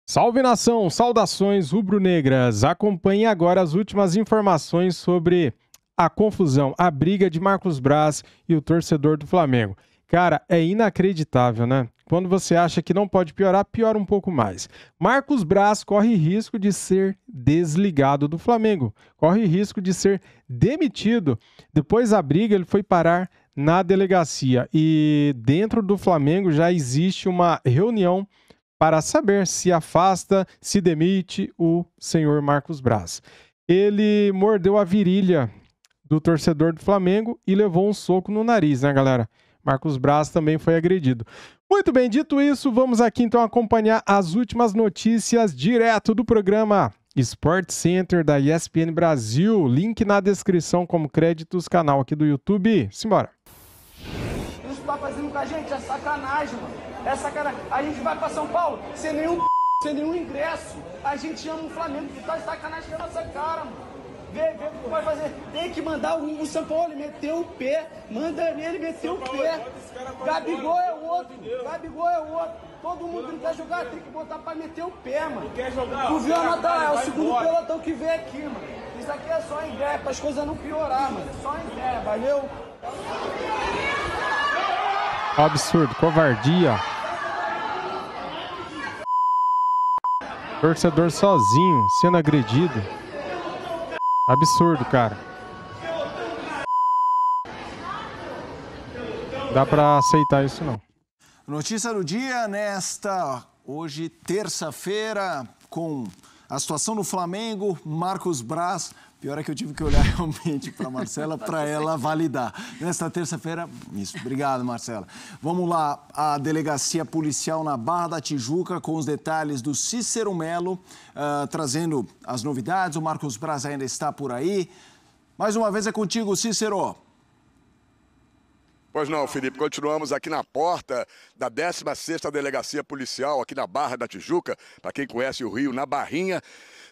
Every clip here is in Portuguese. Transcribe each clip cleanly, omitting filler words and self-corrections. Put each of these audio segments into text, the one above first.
Salve nação, saudações rubro-negras. Acompanhe agora as últimas informações sobre a confusão, a briga de Marcos Braz e o torcedor do Flamengo. Cara, é inacreditável, né? Quando você acha que não pode piorar, piora um pouco mais. Marcos Braz corre risco de ser desligado do Flamengo, corre risco de ser demitido. Depois da briga, ele foi parar na delegacia e dentro do Flamengo já existe uma reunião para saber se afasta, se demite o senhor Marcos Braz. Ele mordeu a virilha do torcedor do Flamengo e levou um soco no nariz, né, galera? Marcos Braz também foi agredido. Muito bem, dito isso, vamos aqui então acompanhar as últimas notícias direto do programa Sport Center da ESPN Brasil. Link na descrição como créditos, canal aqui do YouTube. Simbora. Isso tá fazendo com a gente é sacanagem, mano. É sacanagem. A gente vai pra São Paulo sem nenhum ingresso. A gente ama o Flamengo. Tu tá de sacanagem com a nossa cara, mano. Vê o que tu vai fazer. Tem que mandar o São Paulo meter o pé. Manda ele meter o pé. Gabigol é o outro. Gabigol é o outro. Todo mundo que quer jogar tem que botar pra meter o pé, mano. Quer jogar? Tu viu a nota? É o segundo pelotão que vem aqui, mano. Isso aqui é só ideia, para as coisas não piorar, mano. É só ideia, valeu? Absurdo, covardia. Torcedor sozinho, sendo agredido. Absurdo, cara. Dá pra aceitar isso, não. Notícia do dia nesta, hoje, terça-feira, com a situação do Flamengo, Marcos Braz. Pior é que eu tive que olhar realmente para a Marcela para ela validar. Nesta terça-feira, isso. Obrigado, Marcela. Vamos lá, a delegacia policial na Barra da Tijuca com os detalhes do Cícero Melo, trazendo as novidades. O Marcos Braz ainda está por aí. Mais uma vez é contigo, Cícero. Pois não, Felipe, continuamos aqui na porta da 16ª Delegacia Policial, aqui na Barra da Tijuca. Para quem conhece o Rio, na Barrinha.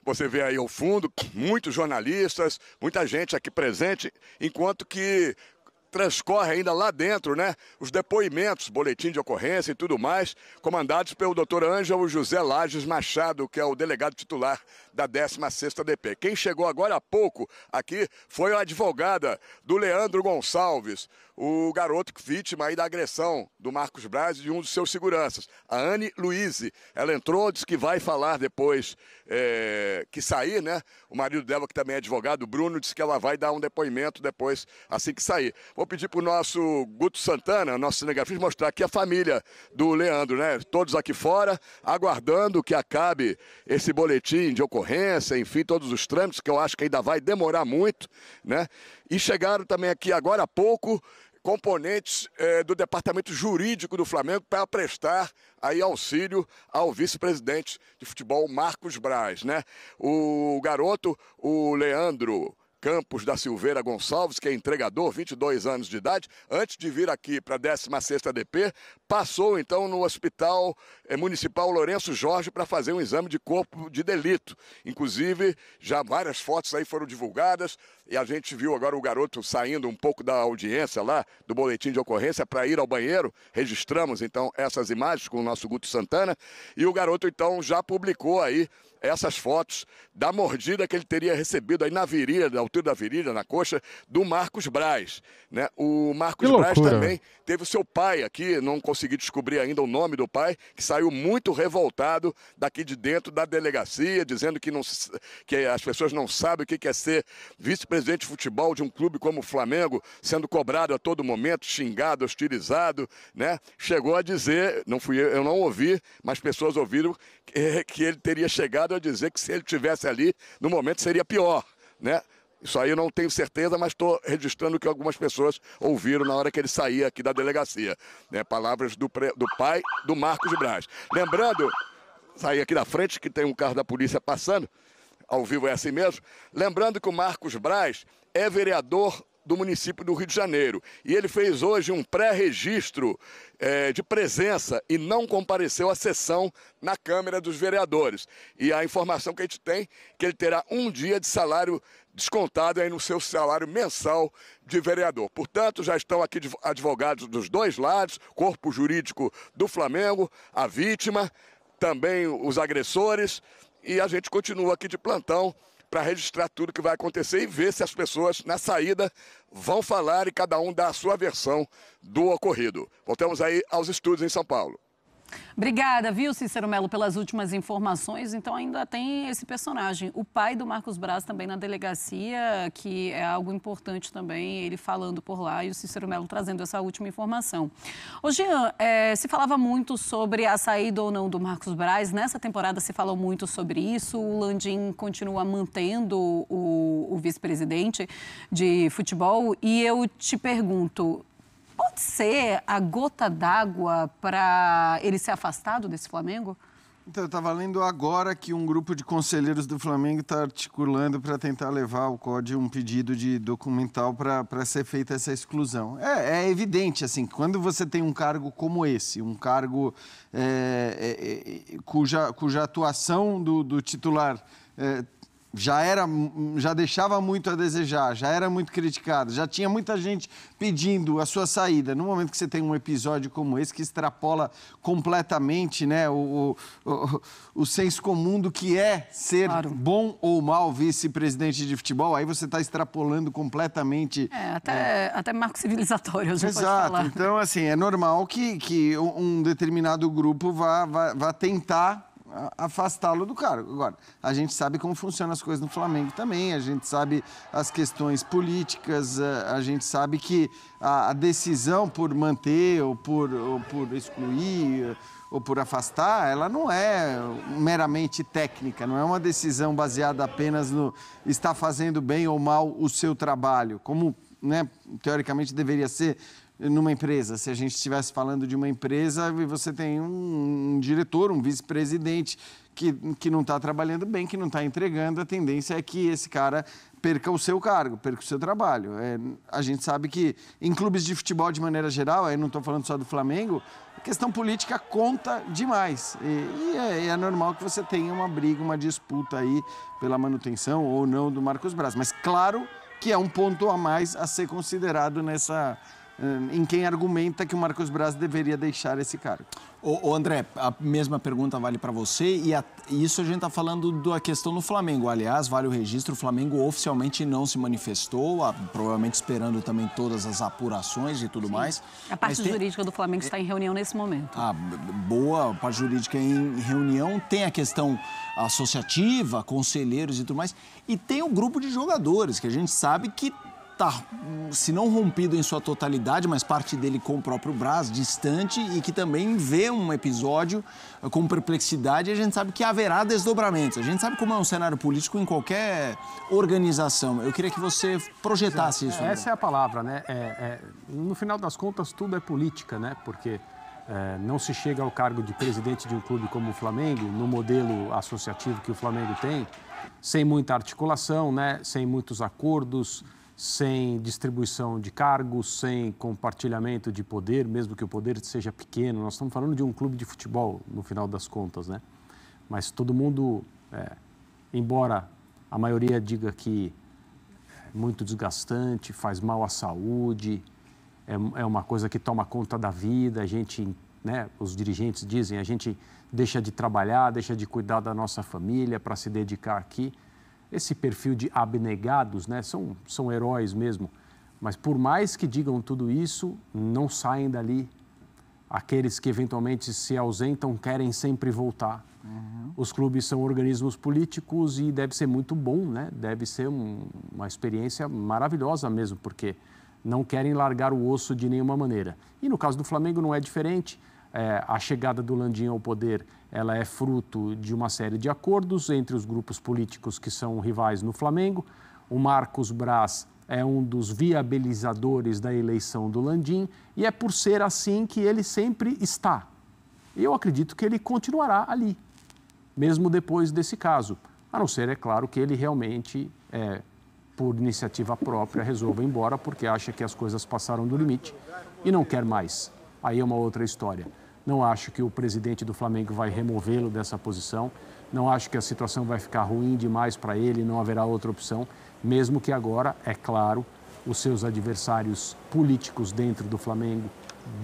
Você vê aí ao fundo, muitos jornalistas, muita gente aqui presente, enquanto que transcorre ainda lá dentro, né, os depoimentos, boletim de ocorrência e tudo mais, comandados pelo Dr. Ângelo José Lages Machado, que é o delegado titular da 16ª DP. Quem chegou agora há pouco aqui foi a advogada do Leandro Gonçalves, o garoto vítima aí da agressão do Marcos Braz e de um dos seus seguranças, a Anne Luize. Ela entrou, disse que vai falar depois que sair, né? O marido dela, que também é advogado, o Bruno, disse que ela vai dar um depoimento depois, assim que sair. Vou pedir para o nosso Guto Santana, nosso cinegrafista, mostrar aqui a família do Leandro, né? Todos aqui fora, aguardando que acabe esse boletim de ocorrência, enfim, todos os trâmites, que eu acho que ainda vai demorar muito, né? E chegaram também aqui agora há pouco componentes do departamento jurídico do Flamengo para prestar aí auxílio ao vice-presidente de futebol Marcos Braz, né? O garoto, o Leandro Campos da Silveira Gonçalves, que é entregador, 22 anos de idade, antes de vir aqui para a 16ª DP, passou então no Hospital Municipal Lourenço Jorge para fazer um exame de corpo de delito. Inclusive, já várias fotos aí foram divulgadas e a gente viu agora o garoto saindo um pouco da audiência lá, do boletim de ocorrência, para ir ao banheiro. Registramos então essas imagens com o nosso Guto Santana e o garoto então já publicou aí essas fotos da mordida que ele teria recebido aí na virilha, na altura da virilha, na coxa, do Marcos Braz, né? O Marcos Braz também teve o seu pai aqui, não consegui descobrir ainda o nome do pai, que saiu muito revoltado daqui de dentro da delegacia, dizendo que as pessoas não sabem o que é ser vice-presidente de futebol de um clube como o Flamengo, sendo cobrado a todo momento, xingado, hostilizado, né? Chegou a dizer, não fui eu não ouvi, mas pessoas ouviram que ele teria chegado a dizer que se ele estivesse ali, no momento seria pior, né? Isso aí eu não tenho certeza, mas estou registrando o que algumas pessoas ouviram na hora que ele saía aqui da delegacia, né? Palavras do pai do Marcos Braz. Lembrando, saí aqui da frente, que tem um carro da polícia passando, ao vivo é assim mesmo, lembrando que o Marcos Braz é vereador do município do Rio de Janeiro. E ele fez hoje um pré-registro de presença e não compareceu à sessão na Câmara dos Vereadores. E a informação que a gente tem é que ele terá um dia de salário descontado aí no seu salário mensal de vereador. Portanto, já estão aqui advogados dos dois lados, corpo jurídico do Flamengo, a vítima, também os agressores, e a gente continua aqui de plantão para registrar tudo que vai acontecer e ver se as pessoas na saída vão falar e cada um dá a sua versão do ocorrido. Voltamos aí aos estúdios em São Paulo. Obrigada, viu, Cícero Melo, pelas últimas informações. Então ainda tem esse personagem, o pai do Marcos Braz também na delegacia, que é algo importante também, ele falando por lá e o Cícero Melo trazendo essa última informação. Ô Jean, se falava muito sobre a saída ou não do Marcos Braz, nessa temporada se falou muito sobre isso, o Landim continua mantendo o vice-presidente de futebol e eu te pergunto, pode ser a gota d'água para ele ser afastado desse Flamengo? Então, eu estava lendo agora que um grupo de conselheiros do Flamengo está articulando para tentar levar ao COD um pedido de documental para ser feita essa exclusão. É evidente, assim, quando você tem um cargo como esse, um cargo cuja atuação do titular já deixava muito a desejar, já era muito criticado, já tinha muita gente pedindo a sua saída. No momento que você tem um episódio como esse, que extrapola completamente, né, o senso comum do que é ser bom ou mal vice-presidente de futebol, aí você está extrapolando completamente... Até marco civilizatório, a gente pode falar. Exato, então, assim, é normal que um determinado grupo vá tentar afastá-lo do cargo. Agora, a gente sabe como funcionam as coisas no Flamengo também, a gente sabe as questões políticas, a gente sabe que a decisão por manter ou por excluir ou por afastar, ela não é meramente técnica, não é uma decisão baseada apenas no estar fazendo bem ou mal o seu trabalho, como, né, teoricamente deveria ser numa empresa. Se a gente estivesse falando de uma empresa e você tem um diretor, um vice-presidente que não está trabalhando bem, que não está entregando, a tendência é que esse cara perca o seu cargo, perca o seu trabalho. A gente sabe que em clubes de futebol, de maneira geral, aí não estou falando só do Flamengo, a questão política conta demais. E é normal que você tenha uma briga, uma disputa aí pela manutenção ou não do Marcos Braz. Mas claro que é um ponto a mais a ser considerado em quem argumenta que o Marcos Braz deveria deixar esse cargo. Ô André, a mesma pergunta vale para você e isso a gente está falando da questão do Flamengo. Aliás, vale o registro, o Flamengo oficialmente não se manifestou, provavelmente esperando também todas as apurações e tudo mais. A parte jurídica do Flamengo está em reunião nesse momento. Boa, a parte jurídica em reunião. Tem a questão associativa, conselheiros e tudo mais. E tem o grupo de jogadores, que a gente sabe que está, se não rompido em sua totalidade, mas parte dele com o próprio Braz, distante, e que também vê um episódio com perplexidade, e a gente sabe que haverá desdobramentos. A gente sabe como é um cenário político em qualquer organização. Eu queria que você projetasse isso. Essa é a palavra, né? No final das contas, tudo é política, né? Porque não se chega ao cargo de presidente de um clube como o Flamengo, no modelo associativo que o Flamengo tem, sem muita articulação, né? Sem muitos acordos, sem distribuição de cargos, sem compartilhamento de poder, mesmo que o poder seja pequeno. Nós estamos falando de um clube de futebol, no final das contas, né? Mas todo mundo, embora a maioria diga que é muito desgastante, faz mal à saúde, é uma coisa que toma conta da vida, a gente, né, os dirigentes dizem, a gente deixa de trabalhar, deixa de cuidar da nossa família para se dedicar aqui. Esse perfil de abnegados, né, são heróis mesmo, mas por mais que digam tudo isso, não saem dali. Aqueles que eventualmente se ausentam querem sempre voltar. Os clubes são organismos políticos e deve ser muito bom, né? Deve ser uma experiência maravilhosa mesmo, porque não querem largar o osso de nenhuma maneira. E no caso do Flamengo não é diferente. A chegada do Landim ao poder, ela é fruto de uma série de acordos entre os grupos políticos que são rivais no Flamengo. O Marcos Braz é um dos viabilizadores da eleição do Landim e é por ser assim que ele sempre está. Eu acredito que ele continuará ali, mesmo depois desse caso. A não ser, é claro, que ele realmente, por iniciativa própria, resolva ir embora porque acha que as coisas passaram do limite e não quer mais. Aí é uma outra história. Não acho que o presidente do Flamengo vai removê-lo dessa posição. Não acho que a situação vai ficar ruim demais para ele, não haverá outra opção, mesmo que agora, é claro, os seus adversários políticos dentro do Flamengo,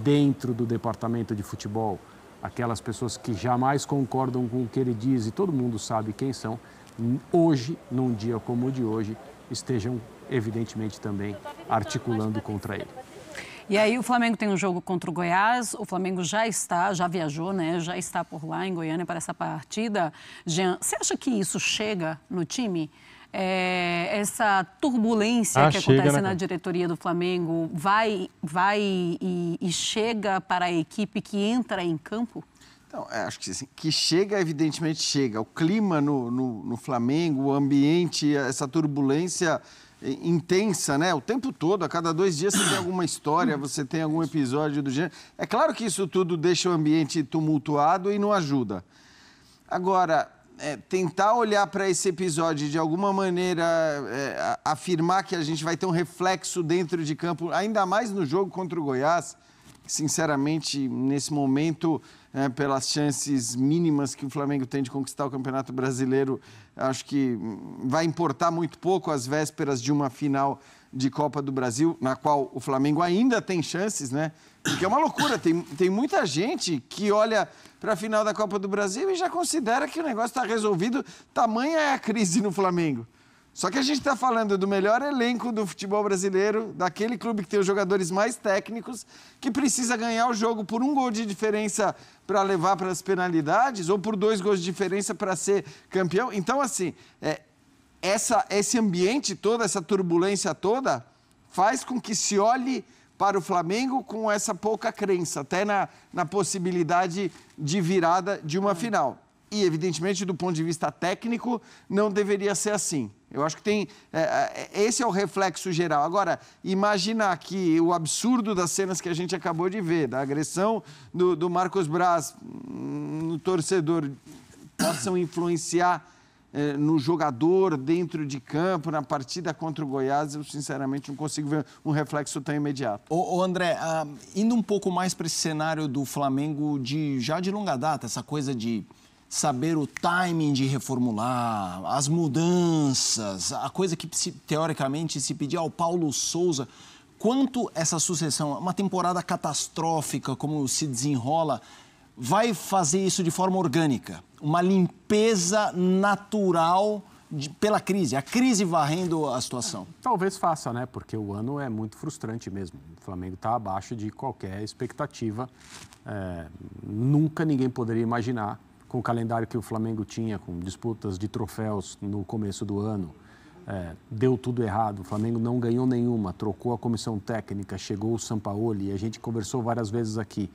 dentro do departamento de futebol, aquelas pessoas que jamais concordam com o que ele diz e todo mundo sabe quem são, hoje, num dia como o de hoje, estejam evidentemente também articulando contra ele. E aí o Flamengo tem um jogo contra o Goiás, o Flamengo já viajou, né? Já está por lá em Goiânia para essa partida. Jean, você acha que isso chega no time? Essa turbulência que acontece na diretoria do Flamengo vai e chega para a equipe que entra em campo? Então, acho que assim, que chega, evidentemente chega. O clima no Flamengo, o ambiente, essa turbulência intensa, né? O tempo todo, a cada 2 dias você tem alguma história, você tem algum episódio do gênero. É claro que isso tudo deixa o ambiente tumultuado e não ajuda. Agora, tentar olhar para esse episódio e de alguma maneira afirmar que a gente vai ter um reflexo dentro de campo, ainda mais no jogo contra o Goiás, sinceramente, nesse momento, pelas chances mínimas que o Flamengo tem de conquistar o Campeonato Brasileiro, acho que vai importar muito pouco às vésperas de uma final de Copa do Brasil, na qual o Flamengo ainda tem chances, né? Porque é uma loucura, tem muita gente que olha para a final da Copa do Brasil e já considera que o negócio está resolvido, tamanha é a crise no Flamengo. Só que a gente está falando do melhor elenco do futebol brasileiro, daquele clube que tem os jogadores mais técnicos, que precisa ganhar o jogo por 1 gol de diferença para levar para as penalidades ou por 2 gols de diferença para ser campeão. Então, assim, esse ambiente todo, essa turbulência toda, faz com que se olhe para o Flamengo com essa pouca crença, até na possibilidade de virada de uma final. E, evidentemente, do ponto de vista técnico, não deveria ser assim. Eu acho que esse é o reflexo geral. Agora, imaginar que o absurdo das cenas que a gente acabou de ver, da agressão do Marcos Braz no torcedor, possam influenciar no jogador, dentro de campo, na partida contra o Goiás, eu sinceramente não consigo ver um reflexo tão imediato. Ô André, indo um pouco mais para esse cenário do Flamengo já de longa data, essa coisa de saber o timing de reformular, as mudanças, a coisa que teoricamente se pedia ao Paulo Souza, quanto essa sucessão, uma temporada catastrófica como se desenrola, vai fazer isso de forma orgânica, uma limpeza natural pela crise, a crise varrendo a situação? Talvez faça, né? Porque o ano é muito frustrante mesmo. O Flamengo está abaixo de qualquer expectativa. Nunca ninguém poderia imaginar, com o calendário que o Flamengo tinha, com disputas de troféus no começo do ano, deu tudo errado. O Flamengo não ganhou nenhuma, trocou a comissão técnica, chegou o Sampaoli, e a gente conversou várias vezes aqui.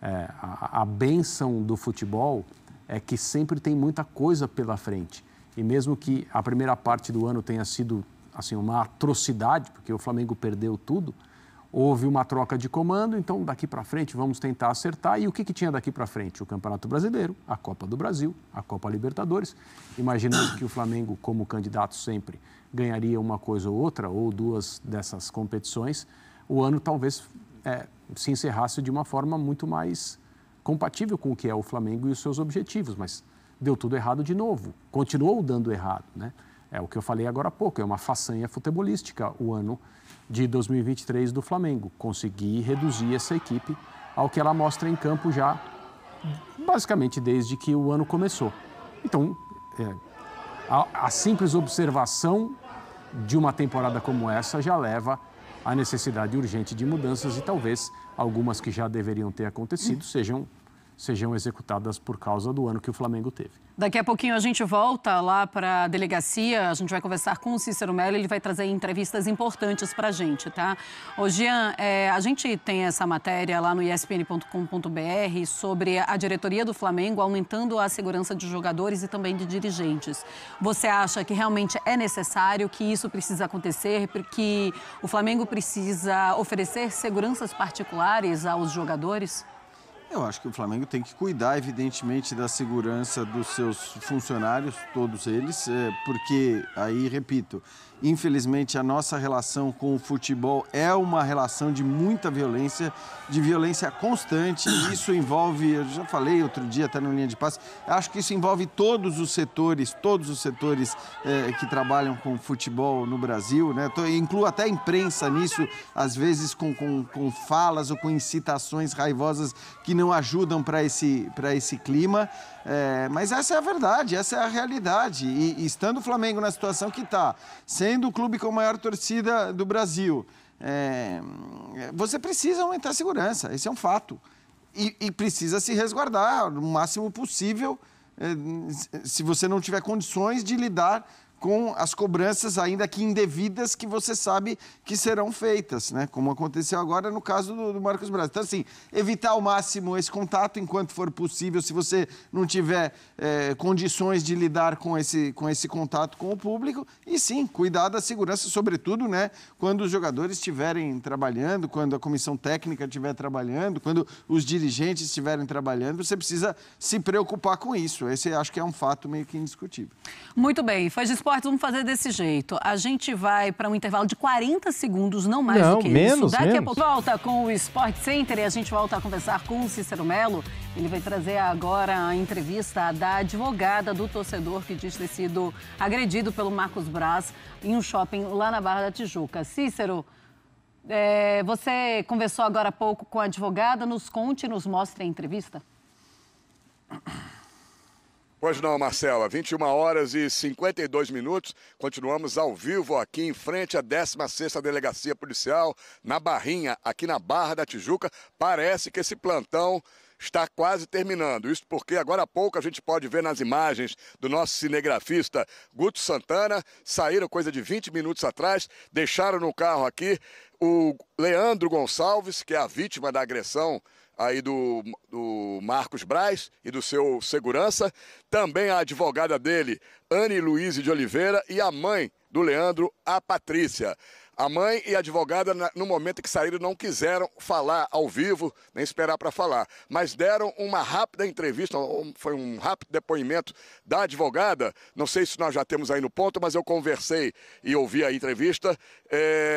A bênção do futebol é que sempre tem muita coisa pela frente. E mesmo que a primeira parte do ano tenha sido assim, uma atrocidade, porque o Flamengo perdeu tudo, houve uma troca de comando, então daqui para frente vamos tentar acertar. E o que tinha daqui para frente? O Campeonato Brasileiro, a Copa do Brasil, a Copa Libertadores. Imaginando que o Flamengo, como candidato sempre, ganharia uma coisa ou outra, ou 2 dessas competições, o ano talvez se encerrasse de uma forma muito mais compatível com o que é o Flamengo e os seus objetivos. Mas deu tudo errado de novo, continuou dando errado, né? É o que eu falei agora há pouco, é uma façanha futebolística o ano de 2023 do Flamengo, conseguir reduzir essa equipe ao que ela mostra em campo já, basicamente desde que o ano começou. Então, a simples observação de uma temporada como essa já leva à necessidade urgente de mudanças e talvez algumas que já deveriam ter acontecido sejam executadas por causa do ano que o Flamengo teve. Daqui a pouquinho a gente volta lá para a delegacia, a gente vai conversar com o Cícero Mello, ele vai trazer entrevistas importantes para a gente, tá? Ô Jean, a gente tem essa matéria lá no espn.com.br sobre a diretoria do Flamengo aumentando a segurança de jogadores e também de dirigentes. Você acha que realmente é necessário, que isso precisa acontecer, porque o Flamengo precisa oferecer seguranças particulares aos jogadores? Eu acho que o Flamengo tem que cuidar, evidentemente, da segurança dos seus funcionários, todos eles, porque, aí, repito, infelizmente, a nossa relação com o futebol é uma relação de muita violência, de violência constante. Isso envolve, eu já falei outro dia, até no Linha de Passe, acho que isso envolve todos os setores que trabalham com futebol no Brasil, né? Incluo até a imprensa nisso, às vezes com falas ou com incitações raivosas que não não ajudam para esse clima. Mas essa é a verdade, essa é a realidade. E estando o Flamengo na situação que está, sendo o clube com a maior torcida do Brasil, você precisa aumentar a segurança, esse é um fato. E precisa se resguardar o máximo possível, se você não tiver condições de lidar com as cobranças ainda que indevidas que você sabe que serão feitas, né? Como aconteceu agora no caso do Marcos Braz. Então, assim, evitar ao máximo esse contato enquanto for possível, se você não tiver condições de lidar com esse contato com o público, e sim, cuidar da segurança, sobretudo, né? Quando os jogadores estiverem trabalhando, quando a comissão técnica estiver trabalhando, quando os dirigentes estiverem trabalhando, você precisa se preocupar com isso. Esse acho que é um fato meio que indiscutível. Muito bem, Fãs de Esportes, vamos fazer desse jeito. A gente vai para um intervalo de 40 segundos, não mais do que isso. Daqui a pouco volta com o Sport Center e a gente volta a conversar com o Cícero Melo. Ele vai trazer agora a entrevista da advogada do torcedor que diz ter sido agredido pelo Marcos Braz em um shopping lá na Barra da Tijuca. Cícero, você conversou agora há pouco com a advogada. Nos conte, nos mostre a entrevista. Pois não, Marcela, 21h52, continuamos ao vivo aqui em frente à 16ª Delegacia Policial, na Barrinha, aqui na Barra da Tijuca. Parece que esse plantão está quase terminando, isso porque agora há pouco a gente pode ver nas imagens do nosso cinegrafista Guto Santana, saíram coisa de 20 minutos atrás, deixaram no carro aqui o Leandro Gonçalves, que é a vítima da agressão aí do Marcos Braz e do seu segurança, também a advogada dele, Anne Luiz de Oliveira, e a mãe do Leandro, a Patrícia. A mãe e a advogada, no momento que saíram, não quiseram falar ao vivo, nem esperar para falar, mas deram uma rápida entrevista, foi um rápido depoimento da advogada. Não sei se nós já temos aí no ponto, mas eu conversei e ouvi a entrevista.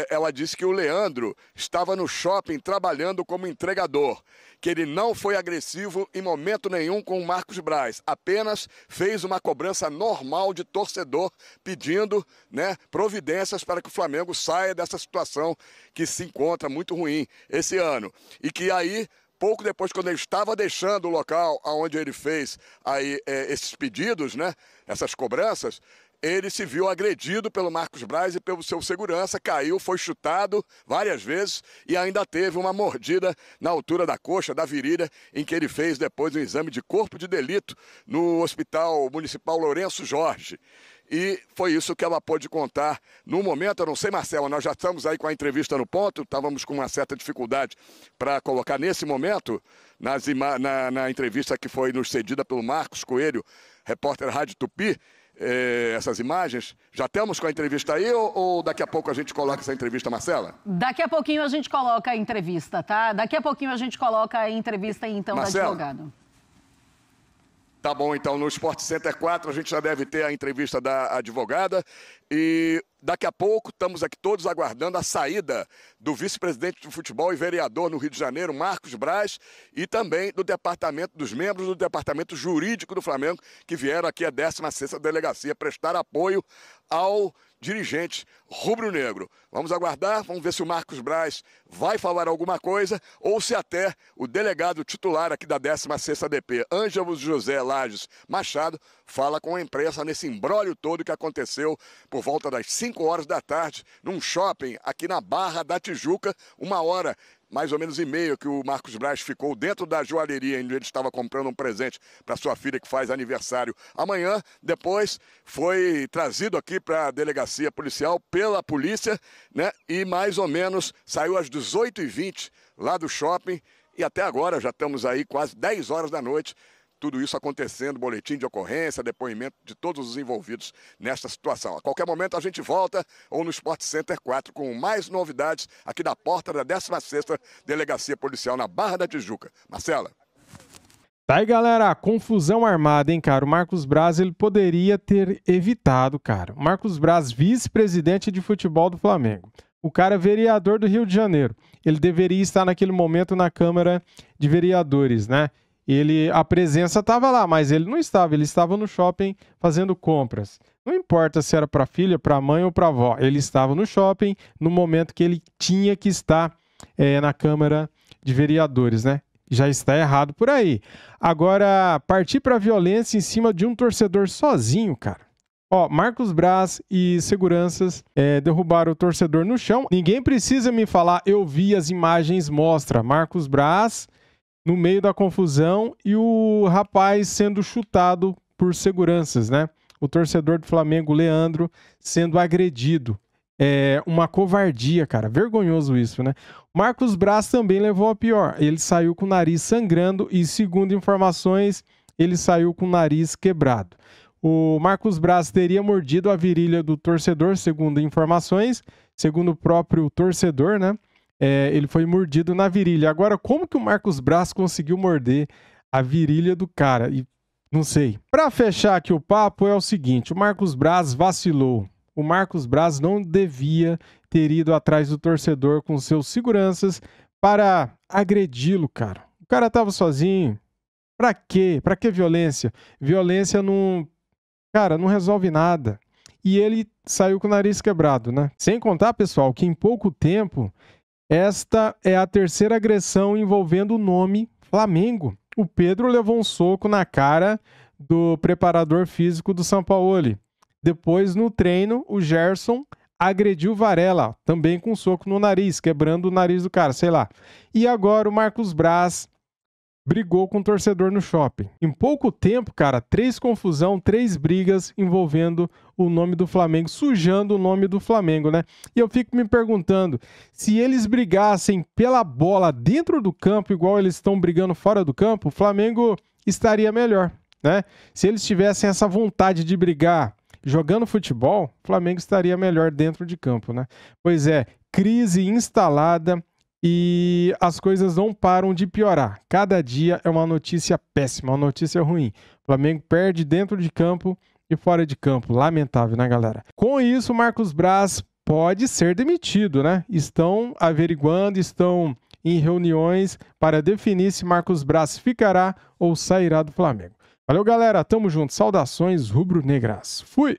Ela disse que o Leandro estava no shopping trabalhando como entregador, que ele não foi agressivo em momento nenhum com o Marcos Braz, apenas fez uma cobrança normal de torcedor pedindo, né, providências para que o Flamengo saia dessa situação que se encontra muito ruim esse ano. E que aí, pouco depois, quando ele estava deixando o local onde ele fez aí, esses pedidos, né, essas cobranças, ele se viu agredido pelo Marcos Braz e pelo seu segurança, caiu, foi chutado várias vezes e ainda teve uma mordida na altura da coxa, da virilha, em que ele fez depois um exame de corpo de delito no Hospital Municipal Lourenço Jorge. E foi isso que ela pôde contar no momento. Eu não sei, Marcela, nós já estamos aí com a entrevista no ponto, estávamos com uma certa dificuldade para colocar nesse momento, na entrevista que foi nos cedida pelo Marcos Coelho, repórter Rádio Tupi, essas imagens. Já estamos com a entrevista aí ou daqui a pouco a gente coloca essa entrevista, Marcela? Daqui a pouquinho a gente coloca a entrevista, tá? Daqui a pouquinho a gente coloca a entrevista então, Marcela, da advogada. Tá bom, então no Sport Center 4 a gente já deve ter a entrevista da advogada e daqui a pouco estamos aqui todos aguardando a saída do vice-presidente de futebol e vereador no Rio de Janeiro, Marcos Braz, e também dos membros do departamento jurídico do Flamengo, que vieram aqui à 16ª Delegacia prestar apoio ao dirigente rubro-negro. Vamos aguardar, vamos ver se o Marcos Braz vai falar alguma coisa ou se até o delegado titular aqui da 16ª DP, Ângelo José Lages Machado, fala com a imprensa nesse imbróglio todo que aconteceu por volta das 5 horas da tarde, num shopping aqui na Barra da Tijuca, 1h mais ou menos e meia que o Marcos Braz ficou dentro da joalheria onde ele estava comprando um presente para sua filha que faz aniversário amanhã. Depois foi trazido aqui para a delegacia policial pela polícia, né? E mais ou menos saiu às 18h20 lá do shopping e até agora já estamos aí quase 10 horas da noite. Tudo isso acontecendo, boletim de ocorrência, depoimento de todos os envolvidos nesta situação. A qualquer momento a gente volta ou no Sport Center 4 com mais novidades aqui da porta da 16ª Delegacia Policial na Barra da Tijuca. Marcela. Tá aí, galera, confusão armada, hein, cara? O Marcos Braz, ele poderia ter evitado, cara. O Marcos Braz, vice-presidente de futebol do Flamengo. O cara é vereador do Rio de Janeiro. Ele deveria estar naquele momento na Câmara de Vereadores, né? A presença estava lá, mas ele não estava, ele estava no shopping fazendo compras. Não importa se era para a filha, para a mãe ou para a avó, ele estava no shopping no momento que ele tinha que estar na Câmara de Vereadores, né? já está errado por aí. Agora, partir para violência em cima de um torcedor sozinho, cara. Ó, Marcos Braz e seguranças derrubaram o torcedor no chão. Ninguém precisa me falar, eu vi as imagens, mostra Marcos Braz no meio da confusão e o rapaz sendo chutado por seguranças, né? O torcedor do Flamengo, Leandro, sendo agredido. É uma covardia, cara. Vergonhoso isso, né? Marcos Braz também levou a pior. Ele saiu com o nariz sangrando e, segundo informações, ele saiu com o nariz quebrado. O Marcos Braz teria mordido a virilha do torcedor, segundo informações. Segundo o próprio torcedor, né? Ele foi mordido na virilha. Agora, como que o Marcos Braz conseguiu morder a virilha do cara? E não sei. Para fechar aqui o papo, é o seguinte. O Marcos Braz vacilou. O Marcos Braz não devia ter ido atrás do torcedor com seus seguranças para agredi-lo, cara. O cara tava sozinho. Pra quê? Pra que violência? Violência não... Cara, não resolve nada. E ele saiu com o nariz quebrado, né? Sem contar, pessoal, que em pouco tempo, esta é a terceira agressão envolvendo o nome Flamengo. O Pedro levou um soco na cara do preparador físico do Sampaoli. Depois, no treino, o Gerson agrediu o Varela, também com um soco no nariz, quebrando o nariz do cara, sei lá. E agora o Marcos Braz brigou com o torcedor no shopping. Em pouco tempo, cara, 3 confusão, 3 brigas envolvendo o nome do Flamengo, sujando o nome do Flamengo, né? E eu fico me perguntando, se eles brigassem pela bola dentro do campo, igual eles estão brigando fora do campo, o Flamengo estaria melhor, né? Se eles tivessem essa vontade de brigar jogando futebol, o Flamengo estaria melhor dentro de campo, né? Pois é, crise instalada e as coisas não param de piorar. Cada dia é uma notícia péssima, uma notícia ruim. O Flamengo perde dentro de campo e fora de campo. Lamentável, né, galera? Com isso, o Marcos Braz pode ser demitido, né? Estão averiguando, estão em reuniões para definir se Marcos Braz ficará ou sairá do Flamengo. Valeu, galera. Tamo junto. Saudações rubro-negras. Fui!